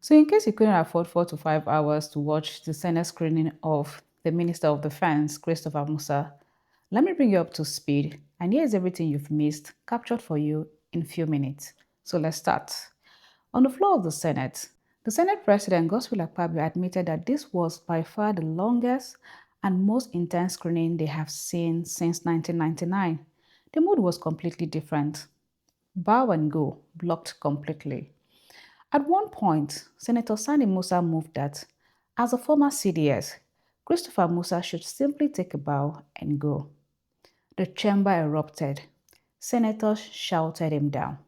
So, in case you couldn't afford 4 to 5 hours to watch the Senate screening of the Minister of Defense, Christopher Musa, let me bring you up to speed. And here's everything you've missed, captured for you in a few minutes. So, let's start. On the floor of the Senate President Godswill Akpabio admitted that this was by far the longest and most intense screening they have seen since 1999. The mood was completely different. Bow and go, blocked completely. At one point, Senator Sani Musa moved that, as a former CDS, Christopher Musa should simply take a bow and go. The chamber erupted. Senators shouted him down.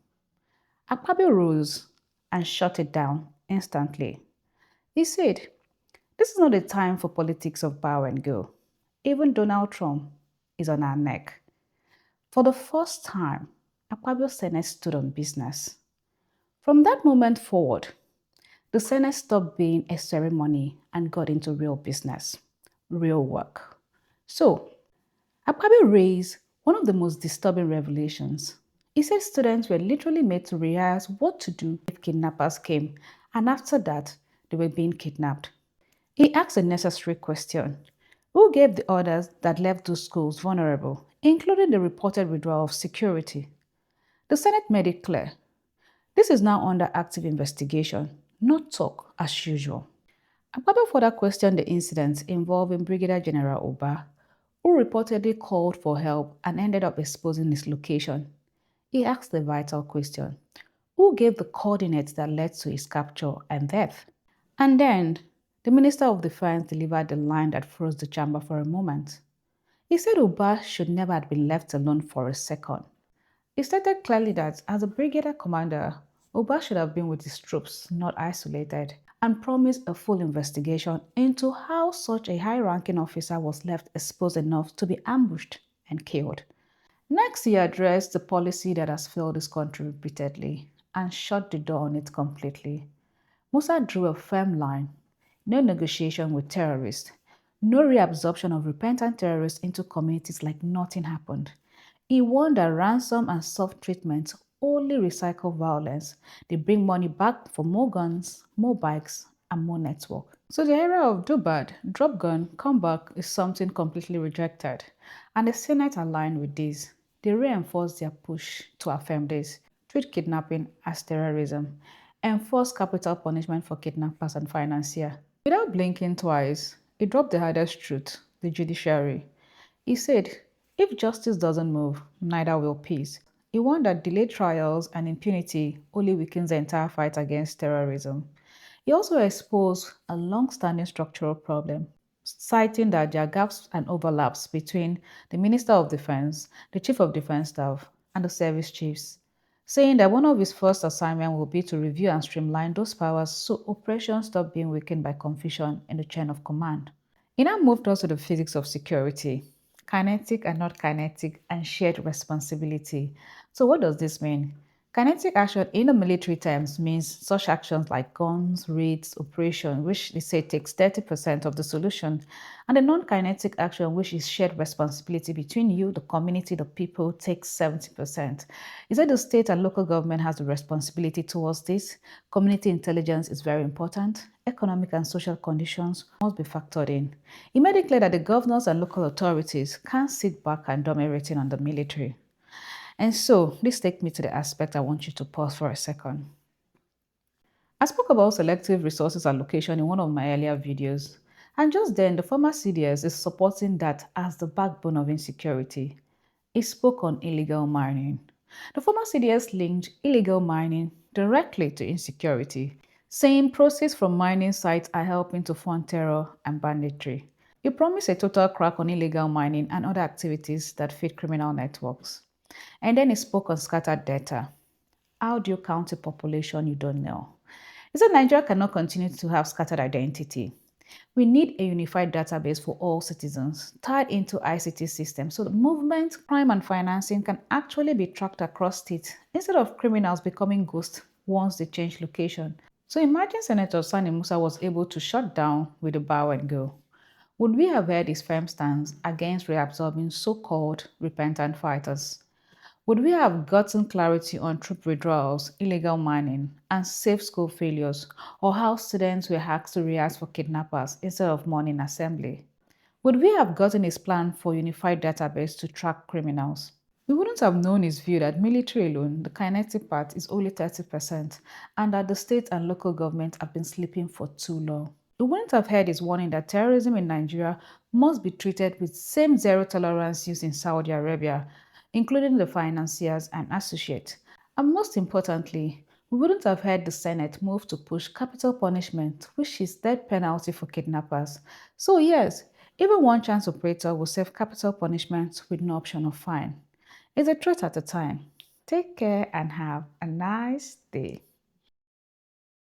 Akpabio rose and shut it down instantly. He said, "This is not a time for politics of bow and go. Even Donald Trump is on our neck." For the first time, Akpabio's Senate stood on business. From that moment forward, the Senate stopped being a ceremony and got into real business, real work. So, Akpabio raised one of the most disturbing revelations. He said students were literally made to rehearse what to do if kidnappers came, and after that, they were being kidnapped. He asked a necessary question: who gave the orders that left those schools vulnerable, including the reported withdrawal of security? The Senate made it clear this is now under active investigation, not talk as usual. Akpabio further questioned the incident involving Brigadier General Oba, who reportedly called for help and ended up exposing his location. He asked the vital question: who gave the coordinates that led to his capture and death? And then, the Minister of Defense delivered the line that froze the chamber for a moment. He said Oba should never have been left alone for a second. He stated clearly that, as a brigadier commander, Oba should have been with his troops, not isolated, and promised a full investigation into how such a high-ranking officer was left exposed enough to be ambushed and killed. Next, he addressed the policy that has failed this country repeatedly and shut the door on it completely. Musa drew a firm line: no negotiation with terrorists, no reabsorption of repentant terrorists into communities like nothing happened. He warned that ransom and soft treatment only recycle violence. They bring money back for more guns, more bikes, and more network. So the era of do bad, drop gun, come back is something completely rejected. And the Senate aligned with this. They reinforced their push to affirm this: treat kidnapping as terrorism, enforce capital punishment for kidnappers and financiers. Without blinking twice, he dropped the hardest truth: the judiciary. He said, if justice doesn't move, neither will peace. He warned that delayed trials and impunity only weakens the entire fight against terrorism. He also exposed a long-standing structural problem, citing that there are gaps and overlaps between the Minister of Defense, the Chief of Defense Staff, and the service chiefs, saying that one of his first assignments will be to review and streamline those powers so operations stop being weakened by confusion in the chain of command. He now moved us to the physics of security: kinetic and not kinetic, and shared responsibility. So what does this mean? Kinetic action in the military terms means such actions like guns, raids, operation, which they say takes 30% of the solution, and the non-kinetic action, which is shared responsibility between you, the community, the people, takes 70%. Is that the state and local government has the responsibility towards this? Community intelligence is very important. Economic and social conditions must be factored in. He made it clear that the governors and local authorities can't sit back and dump everything on the military. And so, this takes me to the aspect I want you to pause for a second. I spoke about selective resources allocation in one of my earlier videos, and just then the former CDS is supporting that as the backbone of insecurity. He spoke on illegal mining. The former CDS linked illegal mining directly to insecurity, saying proceeds from mining sites are helping to fund terror and banditry. He promised a total crack on illegal mining and other activities that feed criminal networks. And then he spoke on scattered data. How do you count a population you don't know? He said Nigeria cannot continue to have scattered identity. We need a unified database for all citizens, tied into ICT systems, so the movement, crime, and financing can actually be tracked across states instead of criminals becoming ghosts once they change location. So imagine Senator Sani Musa was able to shut down with a bow and go. Would we have heard his firm stance against reabsorbing so-called repentant fighters? Would we have gotten clarity on troop withdrawals, illegal mining, and safe school failures, or how students were asked to rehearse for kidnappers instead of morning assembly? Would we have gotten his plan for unified database to track criminals? We wouldn't have known his view that military alone, the kinetic part, is only 30%, and that the state and local government have been sleeping for too long. We wouldn't have heard his warning that terrorism in Nigeria must be treated with same zero tolerance used in Saudi Arabia, including the financiers and associates. And most importantly, we wouldn't have heard the Senate move to push capital punishment, which is death penalty for kidnappers. So yes, even one chance operator will serve capital punishment with no option of fine. It's a truth at a time. Take care and have a nice day.